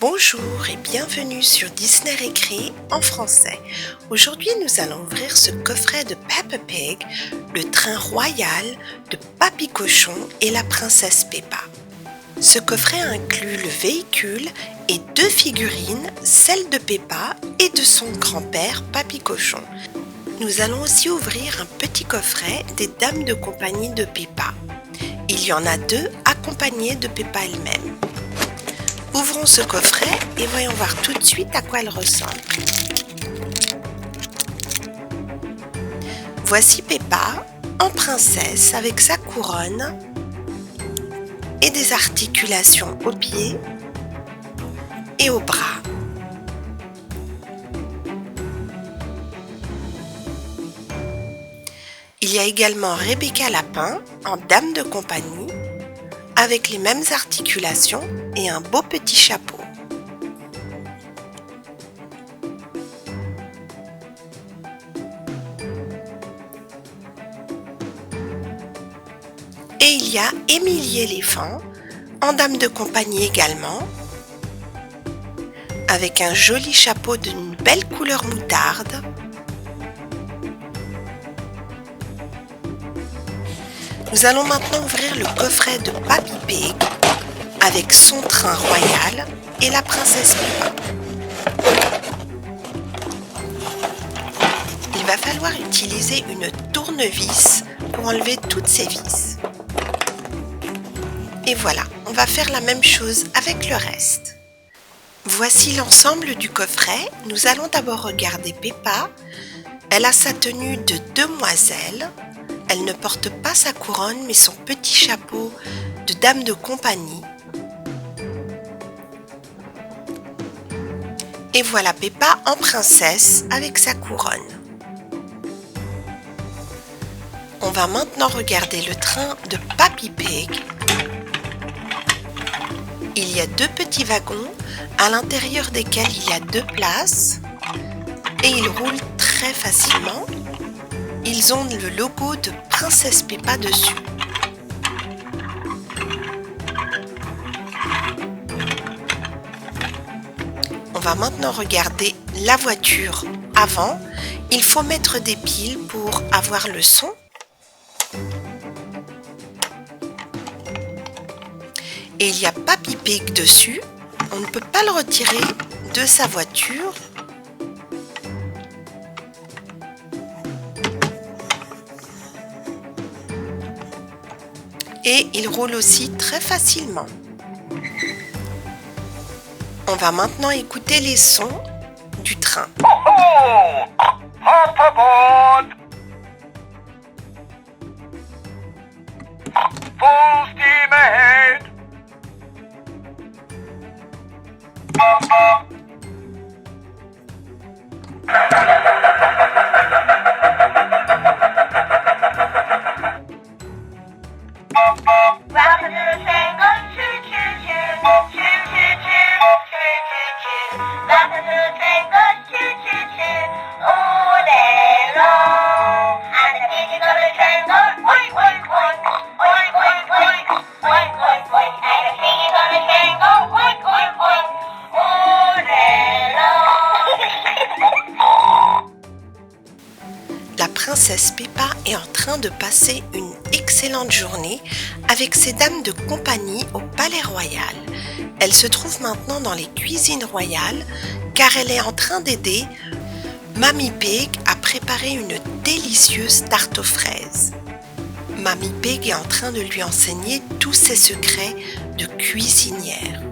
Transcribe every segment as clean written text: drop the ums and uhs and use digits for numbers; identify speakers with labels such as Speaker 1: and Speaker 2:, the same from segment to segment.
Speaker 1: Bonjour et bienvenue sur Disney Récré en français. Aujourd'hui, nous allons ouvrir ce coffret de Peppa Pig, le train royal de Papy Cochon et la princesse Peppa. Ce coffret inclut le véhicule et deux figurines, celle de Peppa et de son grand-père Papy Cochon. Nous allons aussi ouvrir un petit coffret des dames de compagnie de Peppa. Il y en a deux accompagnées de Peppa elle-même. Ouvrons ce coffret et voyons voir tout de suite à quoi elle ressemble. Voici Peppa en princesse avec sa couronne et des articulations aux pieds et aux bras. Il y a également Rebecca Lapin en dame de compagnie avec les mêmes articulations et un beau petit chapeau. Et il y a Émilie Éléphant en dame de compagnie également, avec un joli chapeau d'une belle couleur moutarde. Nous allons maintenant ouvrir le coffret de Papy Pig avec son train royal et la princesse Peppa. Il va falloir utiliser une tournevis pour enlever toutes ces vis. Et voilà, on va faire la même chose avec le reste. Voici l'ensemble du coffret. Nous allons d'abord regarder Peppa. Elle a sa tenue de demoiselle. Elle ne porte pas sa couronne mais son petit chapeau de dame de compagnie. Et voilà Peppa en princesse avec sa couronne. On va maintenant regarder le train de Papy Pig. Il y a deux petits wagons à l'intérieur desquels il y a deux places et ils roulent très facilement. Ils ont le logo de Princesse Peppa dessus. On va maintenant regarder la voiture avant. Il faut mettre des piles pour avoir le son. Et il y a Papy Pig dessus. On ne peut pas le retirer de sa voiture. Et il roule aussi très facilement. On va maintenant écouter les sons du train.
Speaker 2: Oh, hop aboard! Full steam ahead!
Speaker 3: Welcome to the train, go choo choo choo, choo choo choo, choo choo choo. Welcome to the train, go choo choo choo, all day long. And the kids on the train go oink oink oink, oink oink oink, oink oink oink. And the kids on the train go oink oink oink, all day long.
Speaker 1: La princesse Peppa est en train de passer une excellente journée avec ses dames de compagnie au palais royal. Elle se trouve maintenant dans les cuisines royales car elle est en train d'aider Mamie Pig à préparer une délicieuse tarte aux fraises. Mamie Pig est en train de lui enseigner tous ses secrets de cuisinière.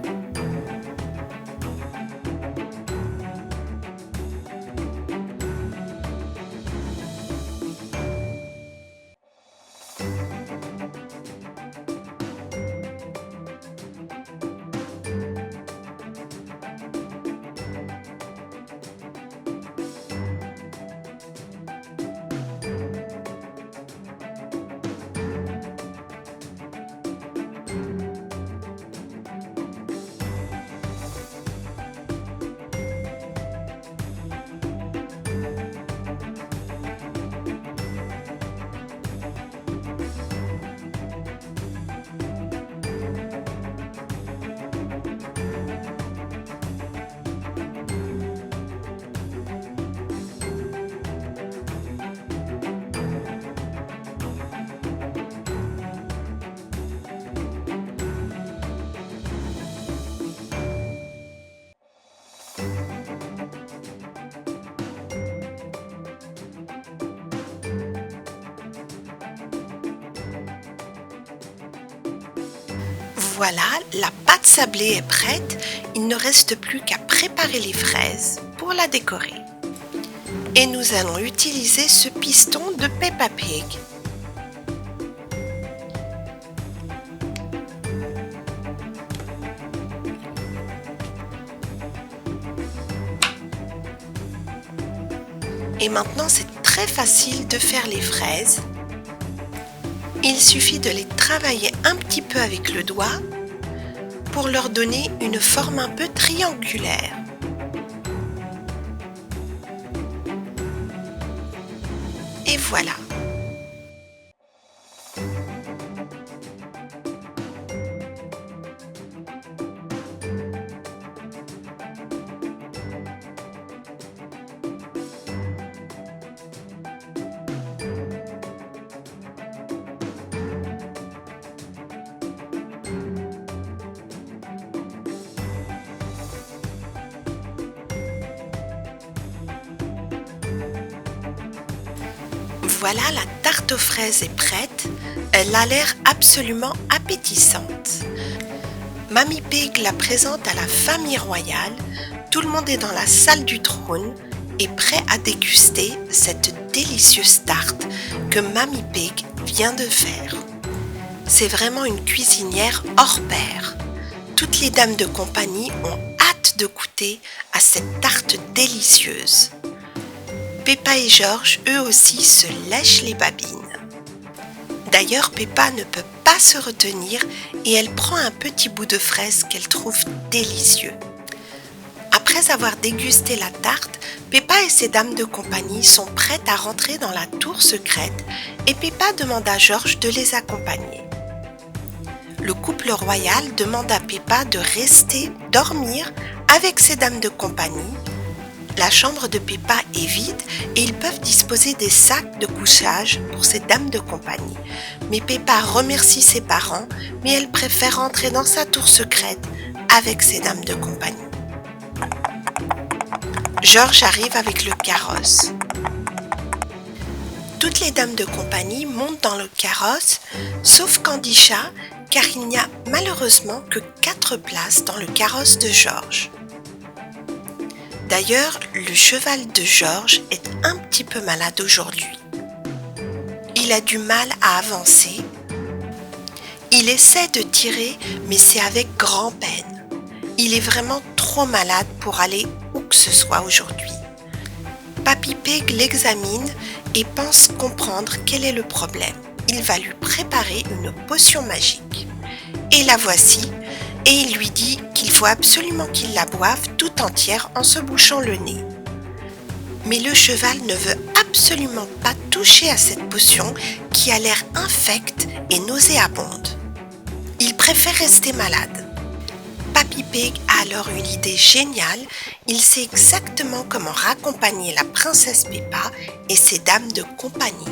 Speaker 1: Voilà, la pâte sablée est prête. Il ne reste plus qu'à préparer les fraises pour la décorer. Et nous allons utiliser ce piston de Peppa Pig. Et maintenant, c'est très facile de faire les fraises. Il suffit de les travailler un petit peu avec le doigt pour leur donner une forme un peu triangulaire. Et voilà. Voilà, la tarte aux fraises est prête. Elle a l'air absolument appétissante. Mamie Pig la présente à la famille royale. Tout le monde est dans la salle du trône et prêt à déguster cette délicieuse tarte que Mamie Pig vient de faire. C'est vraiment une cuisinière hors pair. Toutes les dames de compagnie ont hâte de goûter à cette tarte délicieuse. Peppa et George, eux aussi, se lèchent les babines. D'ailleurs, Peppa ne peut pas se retenir et elle prend un petit bout de fraise qu'elle trouve délicieux. Après avoir dégusté la tarte, Peppa et ses dames de compagnie sont prêtes à rentrer dans la tour secrète et Peppa demande à George de les accompagner. Le couple royal demande à Peppa de rester dormir avec ses dames de compagnie. La chambre de Peppa est vide et ils peuvent disposer des sacs de couchage pour ces dames de compagnie. Mais Peppa remercie ses parents, mais elle préfère rentrer dans sa tour secrète avec ses dames de compagnie. George arrive avec le carrosse. Toutes les dames de compagnie montent dans le carrosse, sauf Candicha, car il n'y a malheureusement que 4 places dans le carrosse de George. D'ailleurs, le cheval de George est un petit peu malade aujourd'hui. Il a du mal à avancer. Il essaie de tirer, mais c'est avec grand-peine. Il est vraiment trop malade pour aller où que ce soit aujourd'hui. Papy Pig l'examine et pense comprendre quel est le problème. Il va lui préparer une potion magique. Et la voici. Et il lui dit qu'il faut absolument qu'il la boive tout entière en se bouchant le nez. Mais le cheval ne veut absolument pas toucher à cette potion qui a l'air infecte et nauséabonde. Il préfère rester malade. Papy Pig a alors une idée géniale. Il sait exactement comment raccompagner la princesse Peppa et ses dames de compagnie.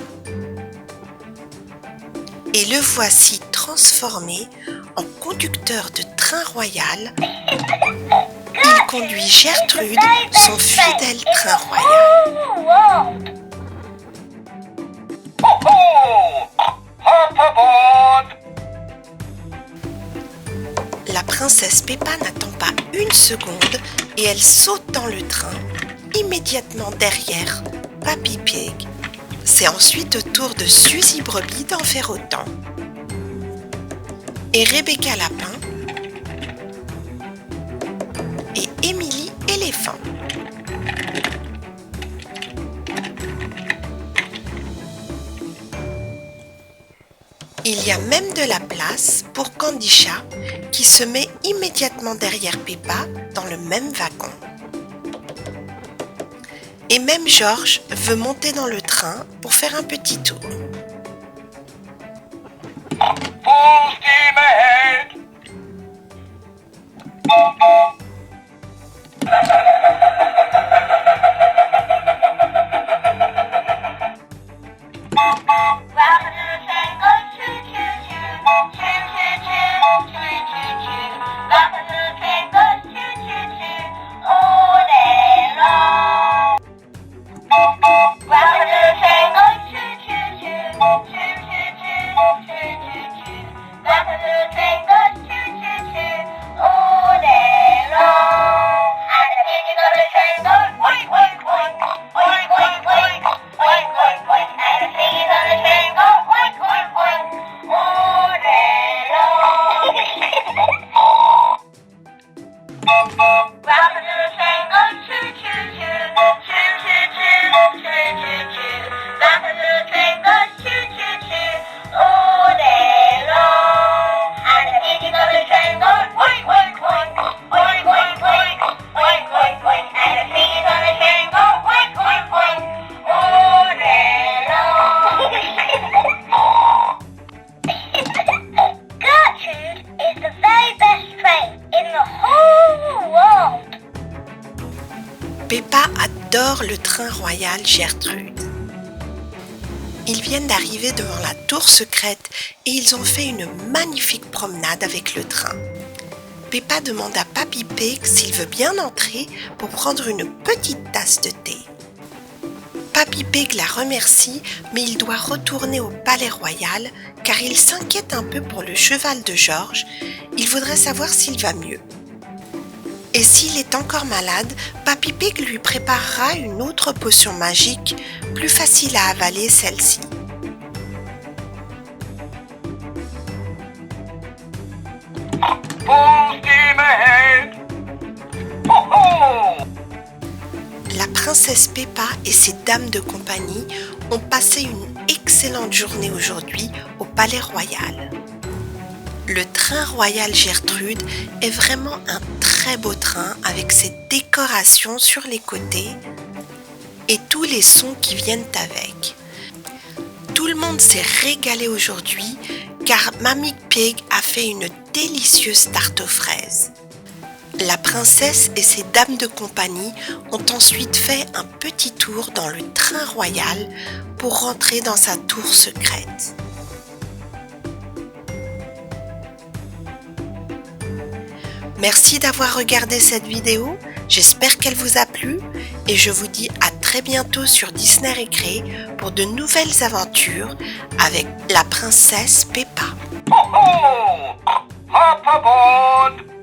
Speaker 1: Et le voici transformé en conducteur de train royal. Il conduit Gertrude, son fidèle train royal.
Speaker 2: Ho ho! Hop aboard!
Speaker 1: La princesse Peppa n'attend pas une seconde et elle saute dans le train, immédiatement derrière Papy Pig. C'est ensuite au tour de Suzy Brebis d'en faire autant. Et Rebecca Lapin et Émilie Éléphant. Il y a même de la place pour Candicha qui se met immédiatement derrière Peppa dans le même wagon. Et même George veut monter dans le train pour faire un petit tour.
Speaker 2: Full steam ahead!
Speaker 3: Choo-choo. Rapunzel's train goes choo-choo-choo, choo-choo-choo, choo-choo-choo. Rapunzel's train goes choo-choo-choo all day long. And the piggies on the train go oink, oink, oink, oink, oink, oink, oink, oink, oink. And the piggies on the train go oink, oink, oink all day long. Gertrude is the very best train in the whole world.
Speaker 1: Peppa adore le train royal Gertrude. Ils viennent d'arriver devant la tour secrète et ils ont fait une magnifique promenade avec le train. Peppa demande à Papy Pig s'il veut bien entrer pour prendre une petite tasse de thé. Papy Pig la remercie, mais il doit retourner au palais royal car il s'inquiète un peu pour le cheval de George. Il voudrait savoir s'il va mieux. Et s'il est encore malade, Papy Pig lui préparera une autre potion magique, plus facile à avaler celle-ci.
Speaker 2: Full steam ahead! Ho ho!
Speaker 1: La princesse Peppa et ses dames de compagnie ont passé une excellente journée aujourd'hui au palais royal. Le train royal Gertrude est vraiment un très beau train avec ses décorations sur les côtés et tous les sons qui viennent avec. Tout le monde s'est régalé aujourd'hui car Mamie Pig a fait une délicieuse tarte aux fraises. La princesse et ses dames de compagnie ont ensuite fait un petit tour dans le train royal pour rentrer dans sa tour secrète. Merci d'avoir regardé cette vidéo, j'espère qu'elle vous a plu et je vous dis à très bientôt sur Disney Récré pour de nouvelles aventures avec la princesse Peppa.
Speaker 2: Ho ho! Hop aboard!